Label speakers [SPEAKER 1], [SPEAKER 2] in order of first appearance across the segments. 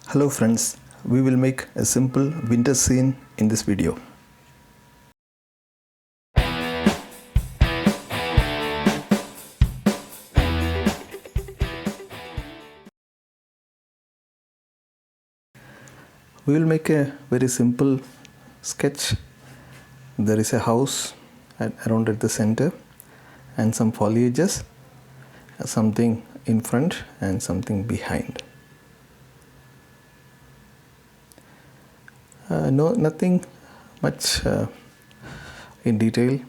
[SPEAKER 1] Hello friends, we will make a simple winter scene in this video. We will make a very simple sketch. There is a house around at the center and some foliages, something in front and something behind. Nothing much in detail,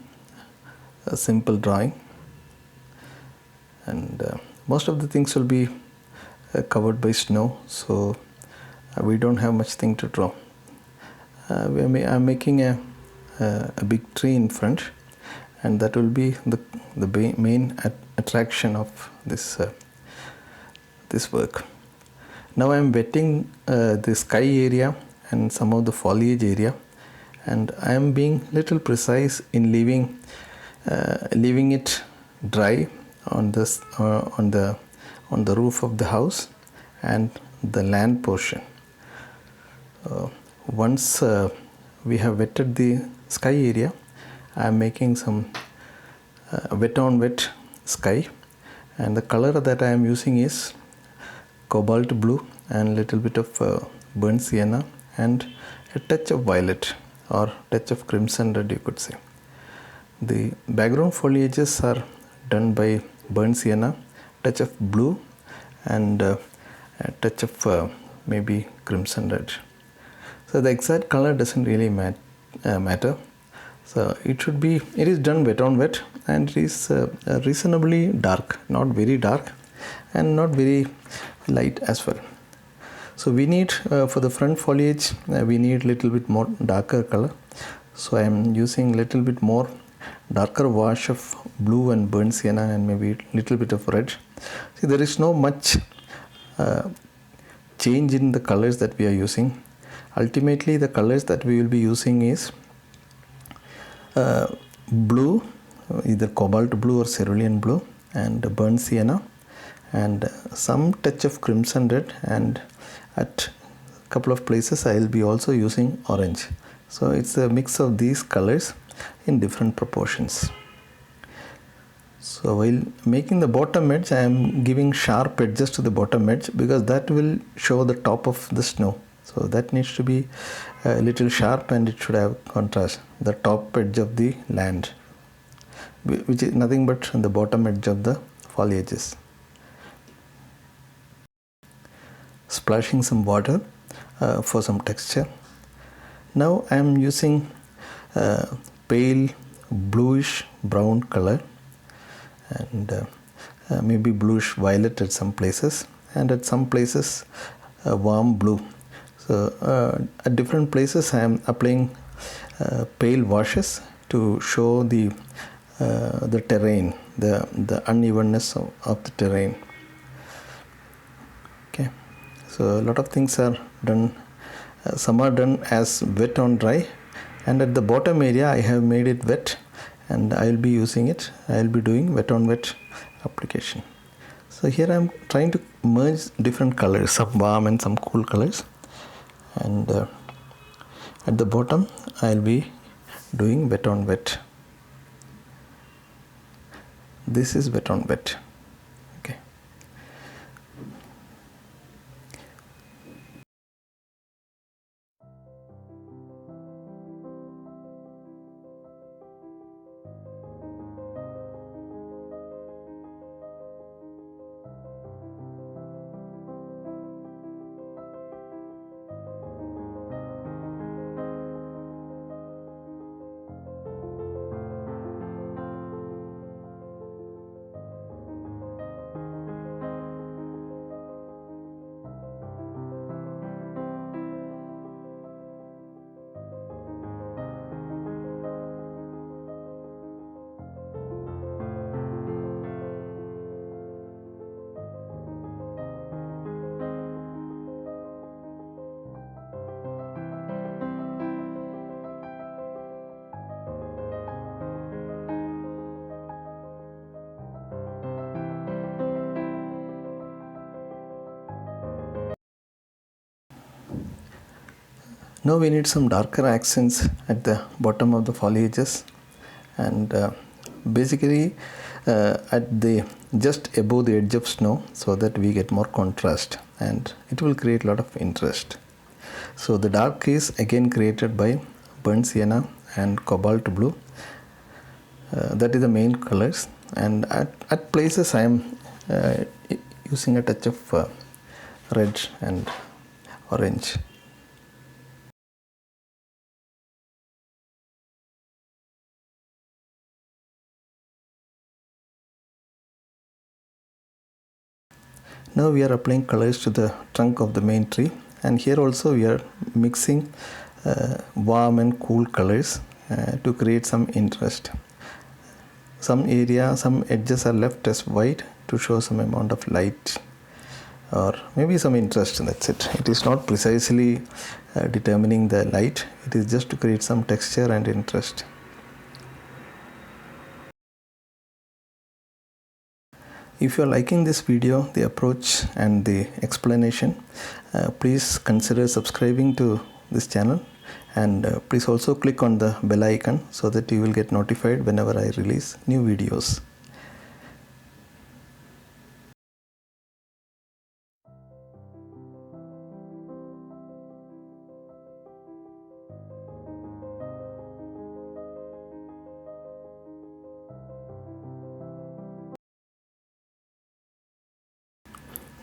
[SPEAKER 1] a simple drawing, and most of the things will be covered by snow, so we don't have much thing to draw. I'm making a big tree in front, and that will be the main attraction of this work. Now I am wetting the sky area and some of the foliage area, and I am being little precise in leaving it dry on this on the roof of the house and the land portion. Once we have wetted the sky area, I am making some wet on wet sky, and the color that I am using is cobalt blue and little bit of burnt sienna and a touch of violet or touch of crimson red, you could say. The background foliages are done by burnt sienna, touch of blue and a touch of maybe crimson red. So the exact color doesn't really matter. So it is done wet on wet, and it is reasonably dark, not very dark and not very light as well. So we need for the front foliage we need little bit more darker color, so I am using little bit more darker wash of blue and burnt sienna and maybe little bit of red. See, there is no much change in the colors that we are using. Ultimately the colors that we will be using is blue, either cobalt blue or cerulean blue, and burnt sienna and some touch of crimson red, and at a couple of places I will be also using orange. So it's a mix of these colors in different proportions. So while making the bottom edge, I am giving sharp edges to the bottom edge because that will show the top of the snow. So that needs to be a little sharp and it should have contrast. The top edge of the land, which is nothing but the bottom edge of the foliages. Splashing some water for some texture. Now I am using pale bluish brown color and maybe bluish violet at some places, and at some places warm blue. So at different places I am applying pale washes to show the terrain, the unevenness of the terrain. Okay, so a lot of things are done. Some are done as wet on dry, and at the bottom area I have made it wet, and I will be using it. I will be doing wet on wet application. So here I am trying to merge different colors, some warm and some cool colors, and at the bottom I will be doing wet on wet. This is wet on wet. Okay. Now we need some darker accents at the bottom of the foliages, and basically at the just above the edge of snow, so that we get more contrast and it will create a lot of interest. So the dark is again created by burnt sienna and cobalt blue. That is the main colors, and at places I am using a touch of red and orange. Now we are applying colors to the trunk of the main tree, and here also we are mixing warm and cool colors to create some interest. Some edges are left as white to show some amount of light or maybe some interest. That's it. It is not precisely determining the light, it is just to create some texture and interest. If you are liking this video, the approach and the explanation, please consider subscribing to this channel, and please also click on the bell icon so that you will get notified whenever I release new videos.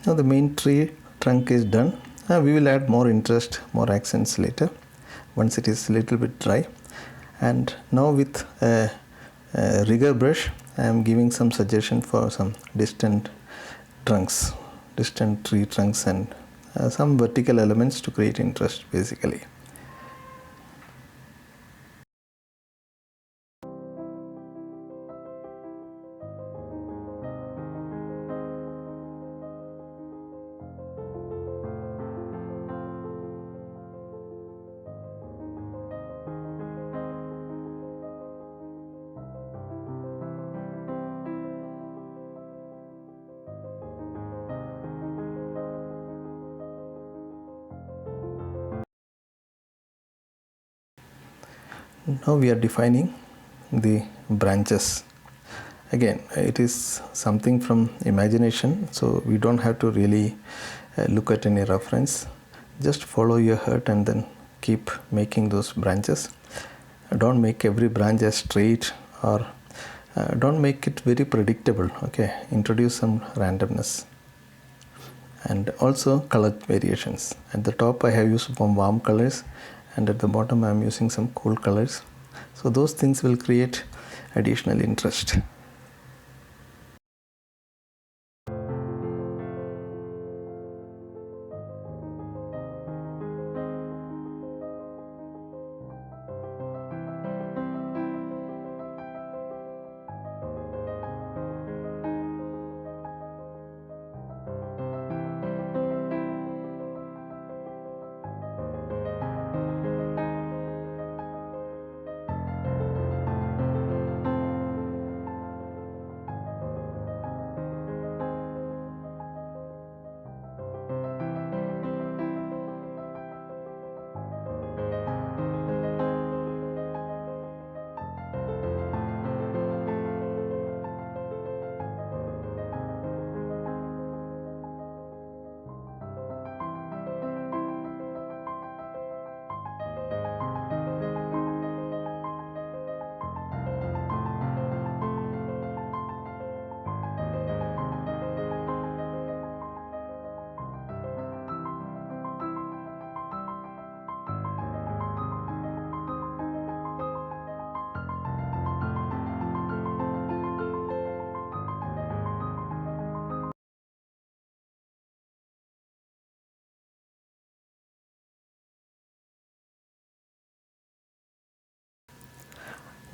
[SPEAKER 1] Now the main tree trunk is done. We will add more interest, more accents later once it is a little bit dry. And now with a rigger brush I am giving some suggestion for some distant tree trunks, and some vertical elements to create interest basically. Now we are defining the branches. Again, it is something from imagination, so we don't have to really look at any reference. Just follow your heart and then keep making those branches. Don't make every branch as straight, or don't make it very predictable. Okay, introduce some randomness and also color variations. At the top I have used some warm colors, and at the bottom I am using some cool colors, so those things will create additional interest.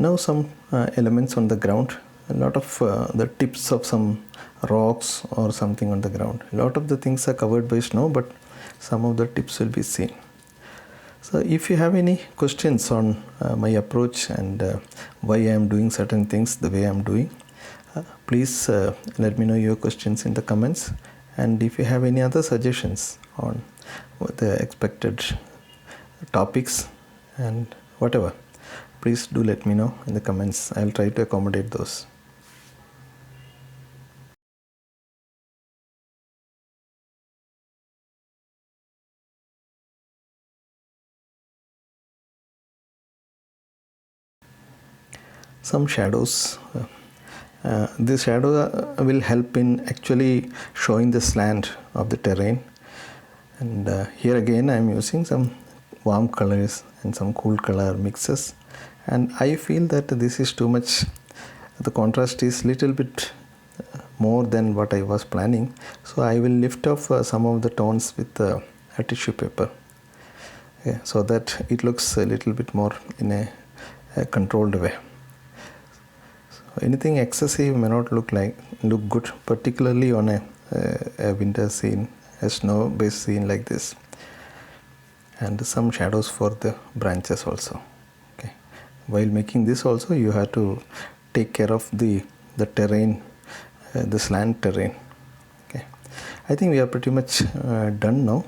[SPEAKER 1] Now some elements on the ground, a lot of the tips of some rocks or something on the ground. A lot of the things are covered by snow, but some of the tips will be seen. So if you have any questions on my approach and why I am doing certain things the way I am doing, please let me know your questions in the comments. And if you have any other suggestions on the expected topics and whatever, please do let me know in the comments. I'll try to accommodate those. Some shadows. This shadow will help in actually showing the slant of the terrain, and here again I am using some warm colors and some cool color mixes, and I feel that this is too much. The contrast is little bit more than what I was planning, so I will lift off some of the tones with a tissue paper, so that it looks a little bit more in a controlled way. Anything excessive may not look good, particularly on a winter scene, a snow based scene like this. And some shadows for the branches also. Okay, while making this also you have to take care of the terrain, the slant terrain. Okay, I think we are pretty much done now,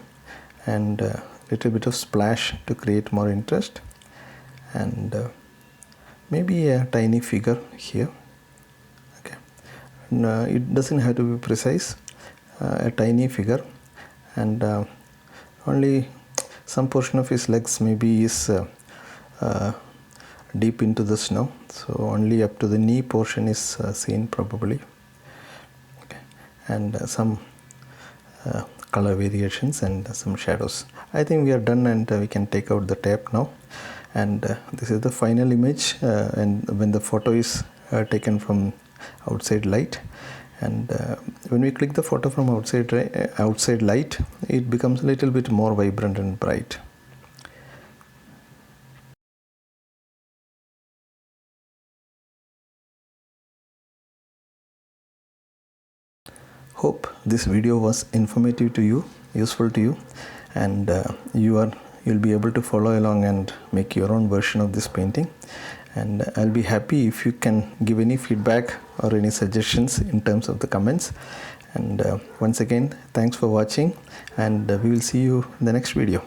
[SPEAKER 1] and little bit of splash to create more interest, and maybe a tiny figure here. Okay, it doesn't have to be precise, a tiny figure, and only some portion of his legs maybe is deep into the snow, so only up to the knee portion is seen probably. Okay, and some color variations and some shadows. I think we are done, and we can take out the tape now. And this is the final image, and when the photo is taken from outside light, and when we click the photo from outside light, it becomes a little bit more vibrant and bright. Hope this video was informative to you, useful to you, and you'll be able to follow along and make your own version of this painting. And I'll be happy if you can give any feedback or any suggestions in terms of the comments. And once again, thanks for watching, and we will see you in the next video.